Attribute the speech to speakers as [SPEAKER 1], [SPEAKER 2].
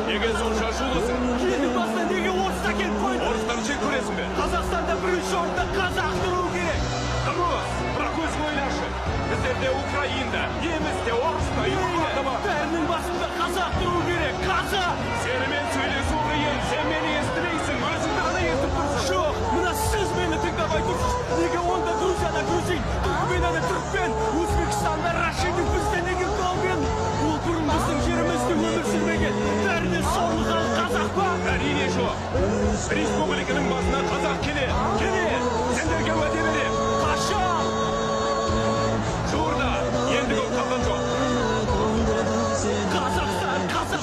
[SPEAKER 1] Неге сонша шулысың?
[SPEAKER 2] Елдің басына неге орысқа келіп қойды?
[SPEAKER 1] Орыстарша көресің бе?
[SPEAKER 2] Қазақстанда бірінші орында қазақ тұру керек.
[SPEAKER 1] Дұрыс, бірақ өзің ойлашы. Біздерде Украинда, немісте, орыста, юрларда бар.
[SPEAKER 2] Бәрінің басында қазақ тұру керек. Қазақ!
[SPEAKER 1] Сенімен сөйлесу қиын, сен мені естімейсің, өзіңді ғана естіп тұрсың.
[SPEAKER 2] Жоқ, мына сіз мені тыңдамай тұрсыз. Неге онда Грузияда грузин, Түркменияда түркмен, Өзбекстанда рашидин, бізде неге колмен? Ол бұрын біздің жерімізде өмір сүрмеген. Бәріне соңғы халық қазақ па?
[SPEAKER 1] Әрине жоқ. Республика